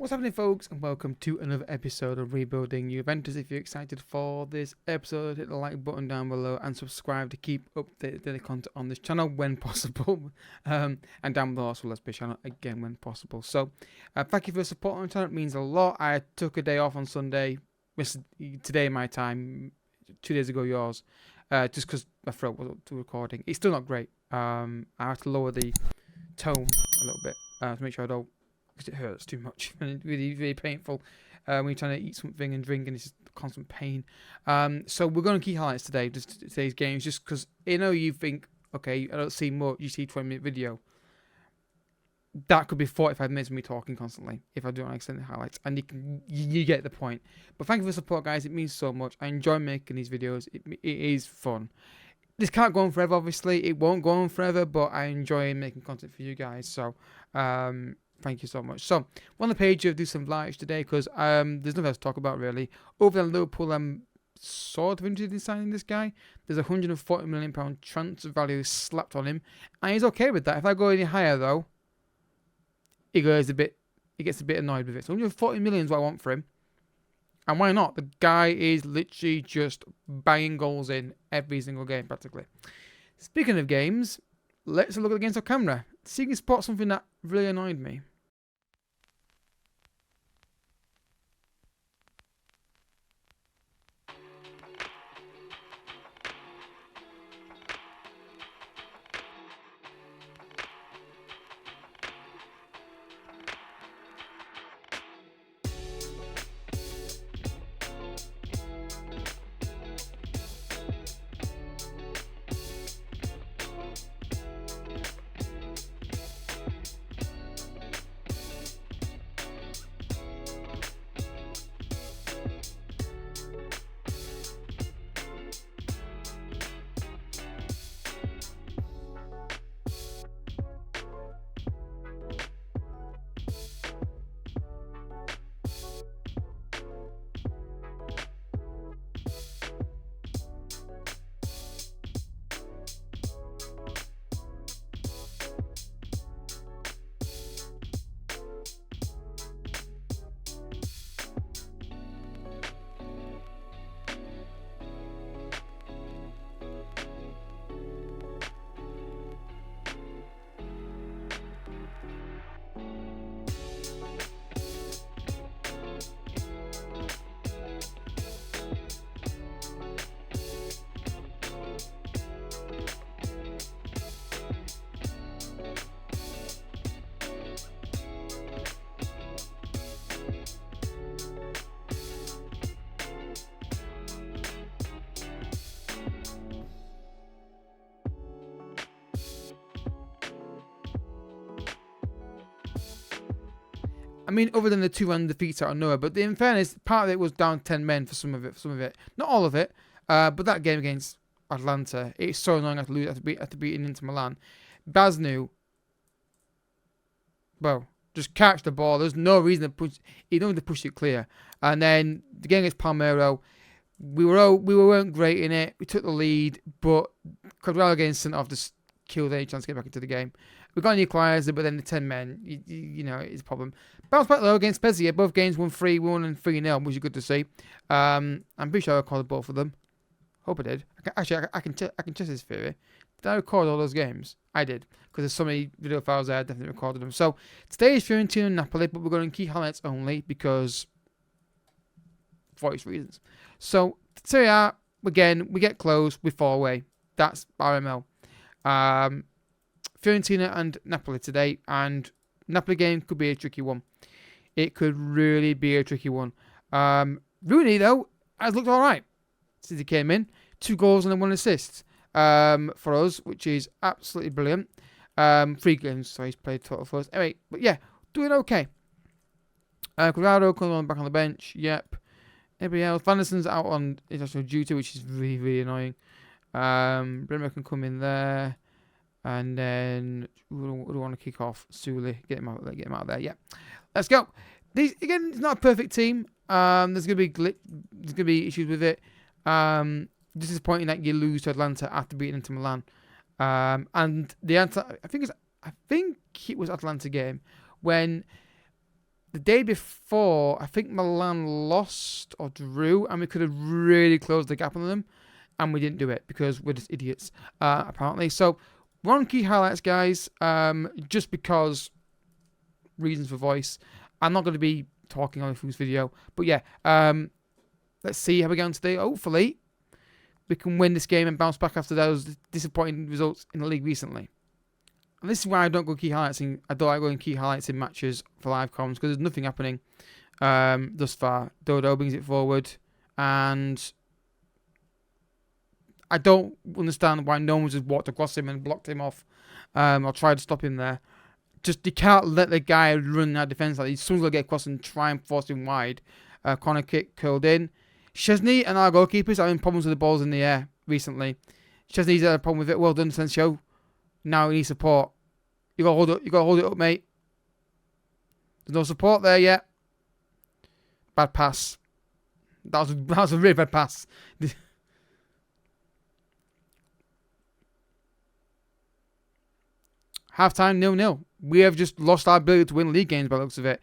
What's happening, folks, and welcome to another episode of Rebuilding Juventus. If you're excited for this episode, hit the like button down below and subscribe to keep updated daily content on this channel when possible. And down below also, let's be channel again when possible. So, thank you for the support on the channel. It means a lot. I took a day off on Sunday, today my time, 2 days ago yours, just because my throat was up to recording. It's still not great. I have to lower the tone a little bit to make sure I don't, because it hurts too much and it's really painful when you're trying to eat something and drink and it's just constant pain. So we're going to key highlights today, just today's games, just because you think, okay, I don't see much, you see 20-minute video. That could be 45 minutes of me talking constantly if I do an extended highlights, and you get the point. But thank you for the support, guys. It means so much. I enjoy making these videos. It is fun. This can't go on forever, obviously. It won't go on forever, but I enjoy making content for you guys. So, thank you so much. So, on the page, do some likes today because there's nothing else to talk about, really. Over than Liverpool, I'm sort of interested in signing this guy. There's a £140 million transfer value slapped on him, and he's okay with that. If I go any higher, though, he gets a bit annoyed with it. So 140 million is what I want for him. And why not? The guy is literally just banging goals in every single game, practically. Speaking of games, let's look at the games off camera. See if you can spot something that really annoyed me. I mean, other than the 2-1 defeats out of nowhere, but in fairness, part of it was down 10 men for some of it. Not all of it, but that game against Atlanta, it's so annoying after beating Inter Milan. Baznu, well, just catch the ball. There's no reason to push. You don't need to push it clear. And then the game against Palmeiro, we weren't great in it. We took the lead, but Quadrado getting sent off just killed any chance to get back into the game. We got an equaliser, but then the 10 men, it's a problem. Bounced back low against Spezia. Both games won 3-1 and 3-0, which is good to see. I'm pretty sure I recorded both of them. Hope I did. I can test this theory. Did I record all those games? I did, because there's so many video files there. I definitely recorded them. So today is Fiorentina and Napoli, but we're going to key highlights only because for its reasons. So Serie A, again, we get close, we fall away. That's RML. Fiorentina and Napoli today, and Napoli game could be a tricky one. It could really be a tricky one. Rooney, though, has looked all right since he came in. 2 goals and then 1 assist for us, which is absolutely brilliant. 3 games, so he's played total for us. Anyway, but yeah, doing okay. Quadrado comes on back on the bench. Yep. Everybody else. Van der Sar's out on international duty, which is really, really annoying. Bremer can come in there. And then we want to kick off Suli, get him out of there. Yeah, let's go. Again, it's not a perfect team. There's gonna be issues with it. Disappointing that you lose to Atlanta after beating Inter Milan. And the answer, I think it was Atlanta game when the day before, I think Milan lost or drew, and we could have really closed the gap on them, and we didn't do it because we're just idiots, apparently. So we're on key highlights, guys, just because reasons for voice. I'm not going to be talking on this video, but yeah, let's see how we get on today. Hopefully, we can win this game and bounce back after those disappointing results in the league recently. And this is why I don't go key highlights. I don't like going key highlights in matches for live comms because there's nothing happening thus far. Dodo brings it forward, and I don't understand why no one's just walked across him and blocked him off or tried to stop him there. Just you can't let the guy run our defence like this. Someone's got to get across and try and force him wide. Corner kick curled in. Chesney and our goalkeepers are having problems with the balls in the air recently. Chesney's had a problem with it. Well done, Sensio. Now he needs support. You gotta hold it. You gotta hold it up, mate. There's no support there yet. Bad pass. That was a really bad pass. Half time 0-0. We have just lost our ability to win league games by the looks of it.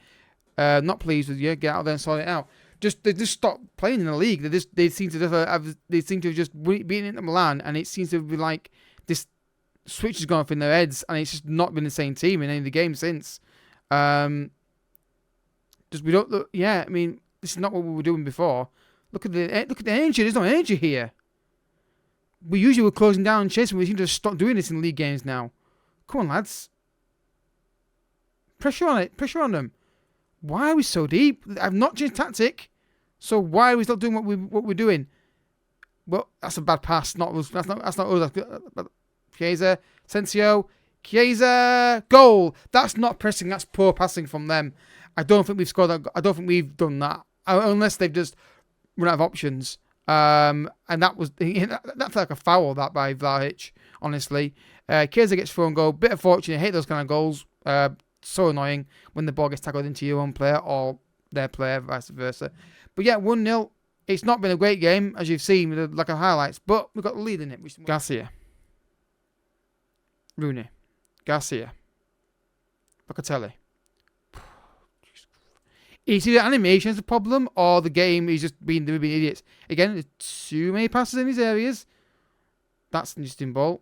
Not pleased with you. Get out there and sort it out. They just stopped playing in the league. They seem to have just been into Milan, and it seems to be like this switch has gone off in their heads, and it's just not been the same team in any of the games since. Just we don't look. Yeah, I mean, this is not what we were doing before. Look at the energy. There's no energy here. We usually were closing down and chasing. We seem to stop doing this in league games now. Come on, lads. Pressure on it. Pressure on them. Why are we so deep? I've not changed tactic. So why are we still doing what we're doing? Well, that's a bad pass. That's not us. Chiesa, Sensio, Chiesa, goal. That's not pressing. That's poor passing from them. I don't think we've scored that. I don't think we've done that unless they've just run out of options. And that's like a foul that by Vlahovic. Honestly, Chiesa gets thrown goal. Bit of fortune. I hate those kind of goals. So annoying when the ball gets tackled into your own player or their player, vice versa. But yeah, 1-0. It's not been a great game, as you've seen with the lack of highlights, but we've got the lead in it. Garcia. Rooney. Garcia. Locatelli. Is it the animation's the problem, or the game is just being idiots? Again, there's too many passes in these areas. That's an interesting ball.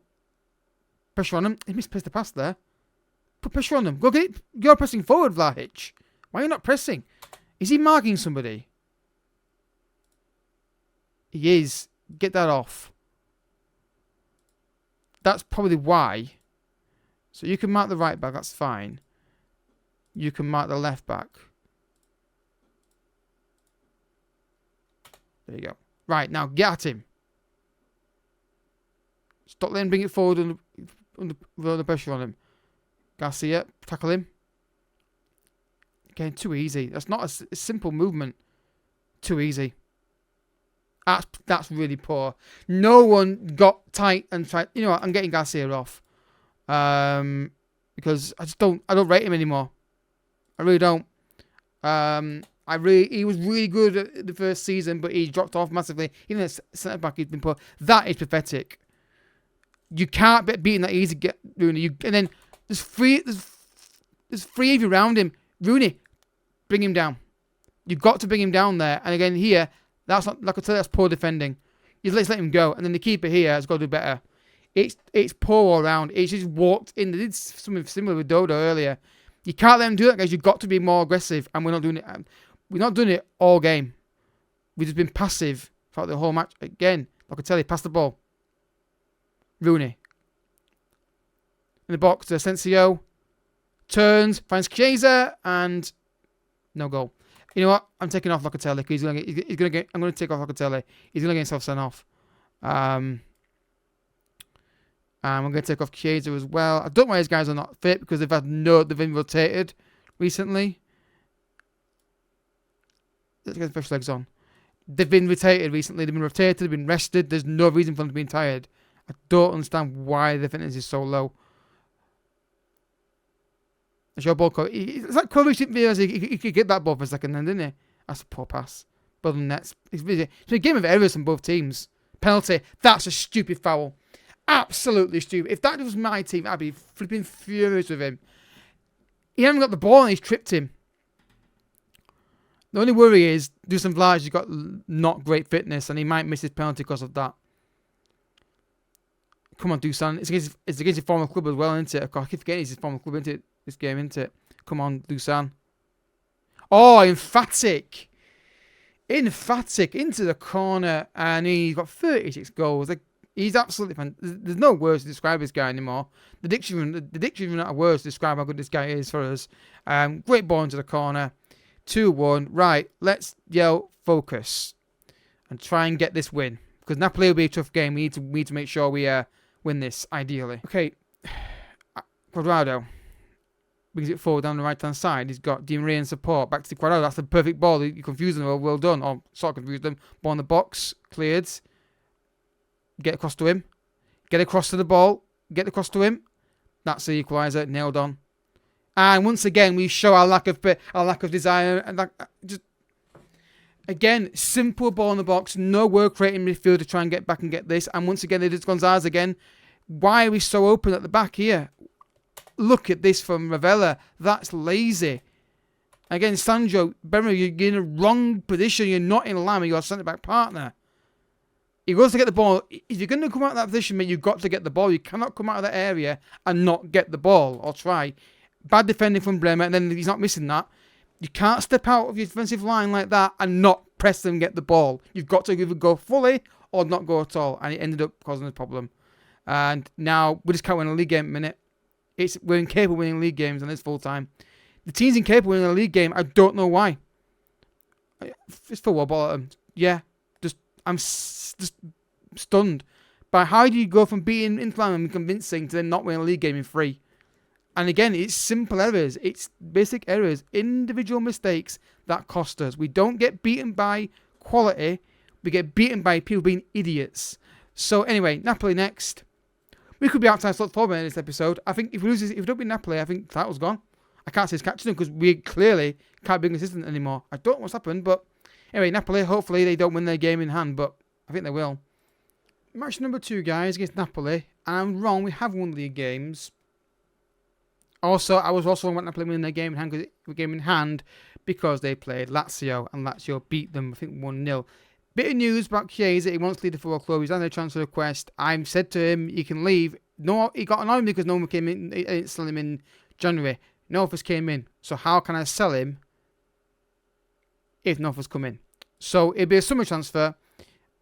Pressure on him. He misplaced the pass there. Put pressure on them. Go get it. You're pressing forward, Vlahovic. Why are you not pressing? Is he marking somebody? He is. Get that off. That's probably why. So you can mark the right back. That's fine. You can mark the left back. There you go. Right, now get at him. Stop letting him bring it forward under pressure on him. Garcia, tackle him. Again, too easy. That's not a simple movement. Too easy. That's really poor. No one got tight and tried. You know what? I'm getting Garcia off. Because I don't rate him anymore. I really don't. He was really good at the first season, but he dropped off massively. Even as centre back, he's been poor. That is pathetic. You can't be beaten that easy. Get Rooney. And then there's three of you around him. Rooney, bring him down. You've got to bring him down there. And again here, that's not like I tell you, that's poor defending. You just let him go, and then the keeper here has got to do better. It's poor all around. It's just walked in. They did something similar with Dodo earlier. You can't let them do that, guys. You've got to be more aggressive, and we're not doing it. We're not doing it all game. We've just been passive throughout the whole match. Again, like I tell you, pass the ball. Rooney. In the box to Asensio. Turns, finds Chiesa, and no goal. You know what? I'm taking off Locatelli because I'm going to take off Locatelli. He's going to get himself sent off. And I'm going to take off Chiesa as well. I don't know why these guys are not fit because they've been rotated recently. Let's get the fresh legs on. They've been rotated recently. They've been rotated. They've been rested. There's no reason for them to be tired. I don't understand why the fitness is so low. It's your ball coach. It's like Kovacic didn't realise he could get that ball for a second then, didn't he? That's a poor pass. But the nets. It's been a game of errors from both teams. Penalty. That's a stupid foul. Absolutely stupid. If that was my team, I'd be flipping furious with him. He hasn't got the ball and he's tripped him. The only worry is Dusan Vlahovic has got not great fitness, and he might miss his penalty because of that. Come on, Dusan. It's against your former club as well, isn't it? I keep forgetting it's his former club, isn't it? This game, isn't it? Come on, Dusan. Oh, emphatic. Emphatic into the corner, and he's got 36 goals. Like, he's absolutely fantastic. There's no words to describe this guy anymore. The dictionary not a words to describe how good this guy is for us. Great ball into the corner. 2-1. Right, let's yell focus and try and get this win, because Napoli will be a tough game. We need to make sure we win this ideally. Okay, Quadrado brings it forward down the right hand side. He's got Di Maria in support. Back to Quadrado. That's the perfect ball. You confused them. Well done. Or sort of confused them. Ball in the box. Cleared. Get across to him. Get across to the ball. Get across to him. That's the equaliser. Nailed on. And once again, we show our lack of desire. And just again, simple ball in the box. No work rate in midfield to try and get back and get this. And once again, it is Gonzalez again. Why are we so open at the back here? Look at this from Ravella. That's lazy. Again, Sandro, Bermer, you're in a wrong position. You're not in line with your centre-back partner. He goes to get the ball. If you're going to come out of that position, mate, you've got to get the ball. You cannot come out of that area and not get the ball or try. Bad defending from Bremer, and then he's not missing that. You can't step out of your defensive line like that and not press them and get the ball. You've got to either go fully or not go at all. And it ended up causing a problem. And now we just can't win a league game in a minute. We're incapable of winning league games and it's full time. The team's incapable of winning a league game. I don't know why. It's for what ball at them. Yeah, I'm just stunned by how do you go from beating Inter and convincing to then not winning a league game in 3. And again, it's simple errors. It's basic errors, individual mistakes that cost us. We don't get beaten by quality. We get beaten by people being idiots. So anyway, Napoli next. We could be outside slot 4 in this episode. I think if we don't beat Napoli, I think the title's gone. I can't say it's catching them because we clearly can't be consistent anymore. I don't know what's happened, but anyway, Napoli, hopefully they don't win their game in hand, but I think they will. Match number 2, guys, against Napoli. And I'm wrong, we have won league games. Also, I was also wrong about Napoli winning their game in hand because they played Lazio, and Lazio beat them, I think, 1-0. Bit of news about Chiesa. He wants to leave the football club. He's had a transfer request. I've said to him he can leave. No, he got annoyed because no one came in. I didn't sell him in January. No offers came in. So how can I sell him if no offers come in? So it'll be a summer transfer,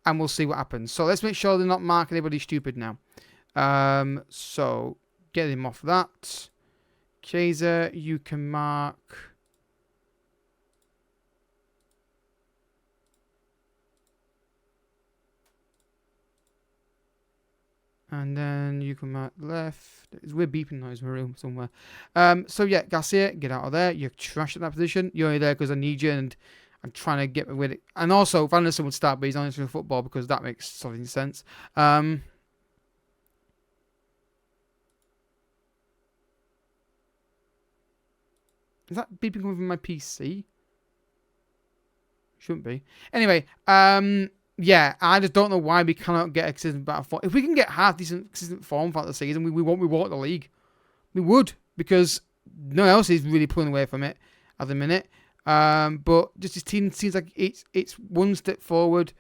and we'll see what happens. So let's make sure they're not marking anybody stupid now. So get him off that. Chiesa, you can mark. And then you can mark left. There's a weird beeping noise in my room somewhere. So yeah, Garcia, get out of there. You're trash at that position. You're only there because I need you and I'm trying to get with it. And also, Van der Sar would start, but he's only for football because that makes solid sense. Is that beeping coming from my PC? Shouldn't be. Anyway, yeah, I just don't know why we cannot get a consistent battle form. If we can get half decent consistent form throughout the season, we walk the league. We would, because no one else is really pulling away from it at the minute. But just this team seems like it's one step forward,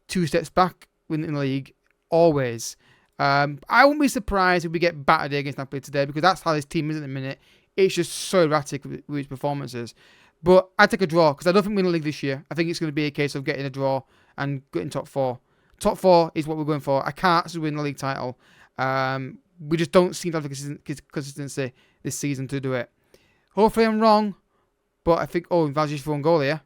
2 steps back in the league, always. I wouldn't be surprised if we get battered against Napoli today, because that's how this team is at the minute. It's just so erratic with its performances. But I'd take a draw, because I don't think we're in the league this year. I think it's going to be a case of getting a draw and getting top 4. Top 4 is what we're going for. I can't win the league title. We just don't seem to have the consistency this season to do it. Hopefully I'm wrong, but I think, Vajic for one goal here.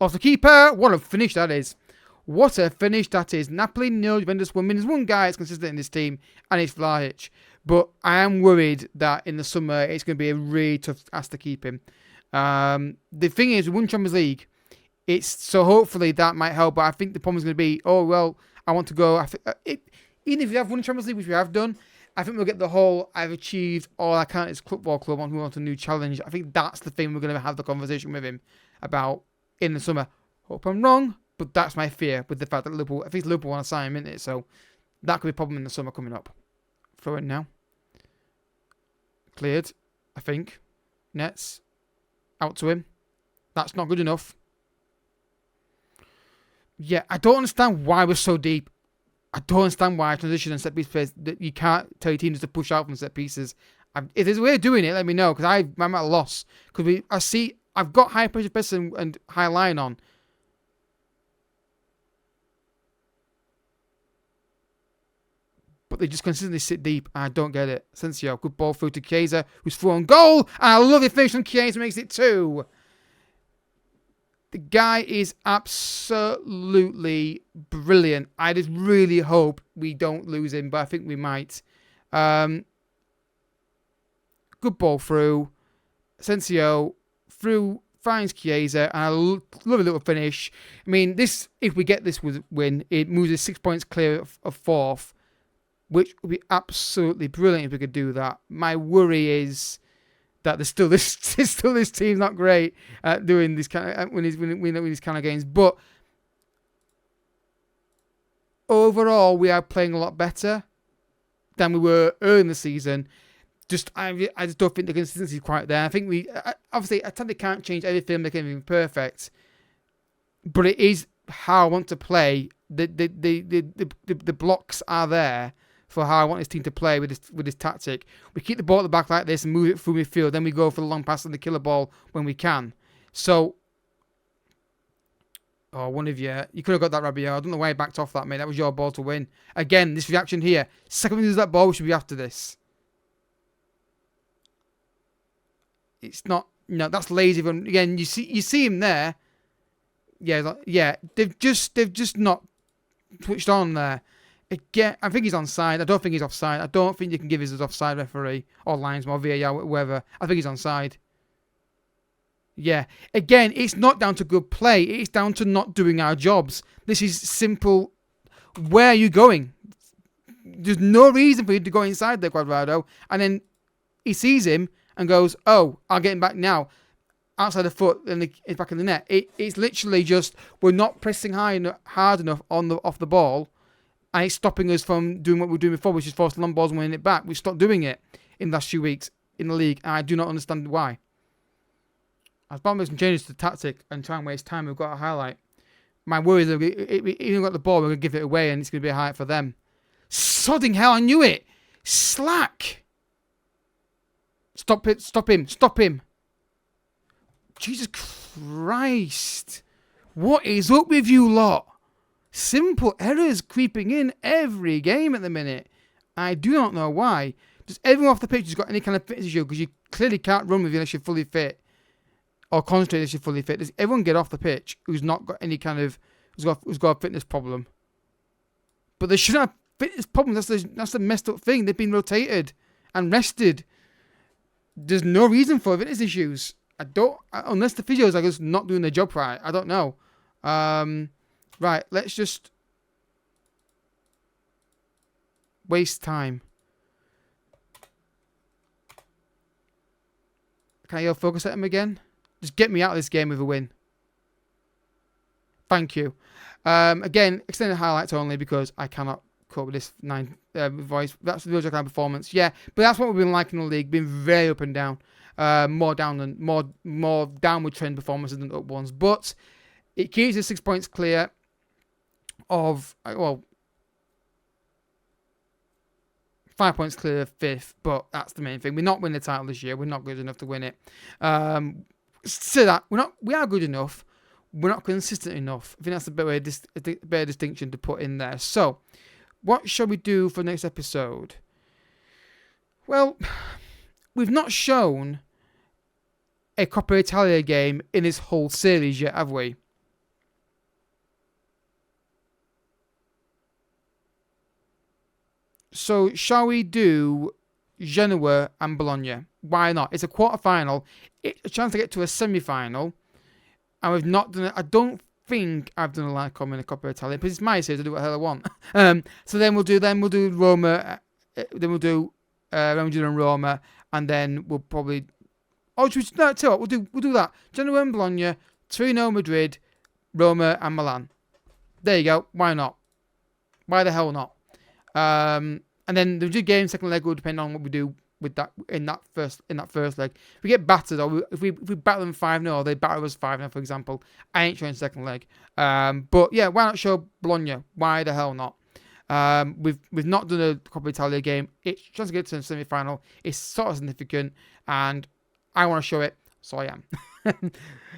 Off the keeper. What a finish that is. What a finish that is. Napoli 0, Juventus 1. There's one guy that's consistent in this team, and it's Vlahovic. But I am worried that in the summer, it's going to be a really tough task to keep him. The thing is, we won Champions League. So hopefully that might help. But I think the problem is going to be, I want to go. Even if we have won Champions League, which we have done, I think we'll get the whole, I've achieved all I can as football club, and we want a new challenge. I think that's the thing we're going to have the conversation with him about in the summer. Hope I'm wrong, but that's my fear with the fact that Liverpool, I think Liverpool want to sign him, isn't it? So that could be a problem in the summer coming up. Throw it now. Cleared, I think. Nets. Out to him. That's not good enough. Yeah, I don't understand why we're so deep. I don't understand why transition and set piece plays that you can't tell your teams to push out from set pieces. If there's a way of doing it, let me know, because I'm at a loss. Because I've got high pressure press and high line on. But they just consistently sit deep. I don't get it. Sensio, good ball through to Chiesa, who's thrown goal. And I love the finish from Chiesa, makes it 2. The guy is absolutely brilliant. I just really hope we don't lose him, but I think we might. Good ball through. Sensio through, finds Chiesa, and I love a little finish. I mean, if we get this win, it moves us 6 points clear of 4th, which would be absolutely brilliant if we could do that. My worry is that there's still this team's not great at doing this kind of when these kind of games. But overall, we are playing a lot better than we were early in the season. I just don't think the consistency is quite there. I think obviously I tend to can't change everything, make everything perfect, but it is how I want to play. The blocks are there for how I want this team to play with this tactic. We keep the ball at the back like this and move it through midfield. Then we go for the long pass and the killer ball when we can. So, one of you could have got that, Rabiot. I don't know why you backed off that, mate. That was your ball to win. Again, this reaction here. Second we lose that ball, we should be after this. It's not. No, that's lazy. Again, you see him there. Yeah. They've just not switched on there. Again, I think he's onside. I don't think he's offside. I don't think you can give us an offside referee or linesman or VAR, whatever. I think he's onside. Yeah. Again, it's not down to good play. It's down to not doing our jobs. This is simple. Where are you going? There's no reason for you to go inside there, Cuadrado. And then he sees him and goes, "Oh, I'll get him back now." Outside the foot, and it's back in the net. It's literally just we're not pressing hard enough off the ball. And it's stopping us from doing what we were doing before, which is forcing long balls and winning it back. We've stopped doing it in the last few weeks in the league, and I do not understand why. I was about to make some changes to the tactic and try and waste time. We've got a highlight. My worry is that if we even got the ball, we're going to give it away, and it's going to be a highlight for them. Sodding hell, I knew it! Slack! Stop it! Stop him! Stop him! Jesus Christ! What is up with you lot? Simple errors creeping in every game at the minute. I do not know why. Does everyone off the pitch has got any kind of fitness issue? Because you clearly can't run with you unless you're fully fit. Or concentrate unless you're fully fit. Does everyone get off the pitch who's not got any kind of... who's got a fitness problem? But they shouldn't have fitness problems. That's the messed up thing. They've been rotated and rested. There's no reason for fitness issues. Unless the physios are just not doing their job right. I don't know. Right, let's just waste time. Can I go focus at him again? Just get me out of this game with a win. Thank you. Again, extended highlights only because I cannot cope with this voice. That's the Logitech performance. Yeah, but that's what we've been like in the league. Been very up and down. More downward trend performances than up ones. But it keeps us 6 points clear of 5 points clear of 5th, but that's the main thing. We're not winning the title this year. We're not good enough to win it. So that we are good enough. We're not consistent enough. I think that's a better distinction to put in there. So, what shall we do for the next episode? Well, we've not shown a Coppa Italia game in this whole series yet, have we? So, shall we do Genoa and Bologna? Why not? It's a quarter-final. It's a chance to get to a semi-final. And we've not done it. I don't think I've done a live comment in a Coppa Italia, but it's my series. I do what the hell I want. So then we'll do Roma. Then we'll do Real Madrid and Roma, and then we'll probably. Oh, tell you what, we'll do that. Genoa and Bologna, Torino, Madrid, Roma, and Milan. There you go. Why not? Why the hell not? And then the Madrid game, second leg, will depend on what we do with that in that first leg. If we get battered, or if we battle them 5-0, or they batter us 5-0, for example, I ain't showing second leg. But yeah, why not show Bologna? Why the hell not? We've not done a Coppa Italia game. It's just to get to the semi-final. It's sort of significant, and I want to show it, so I am.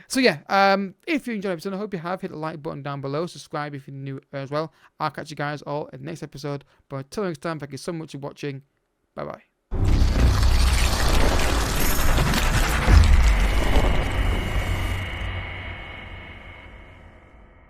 So yeah, if you enjoyed the episode, I hope you have. Hit the like button down below. Subscribe if you're new as well. I'll catch you guys all in the next episode. But until next time, thank you so much for watching. Bye bye.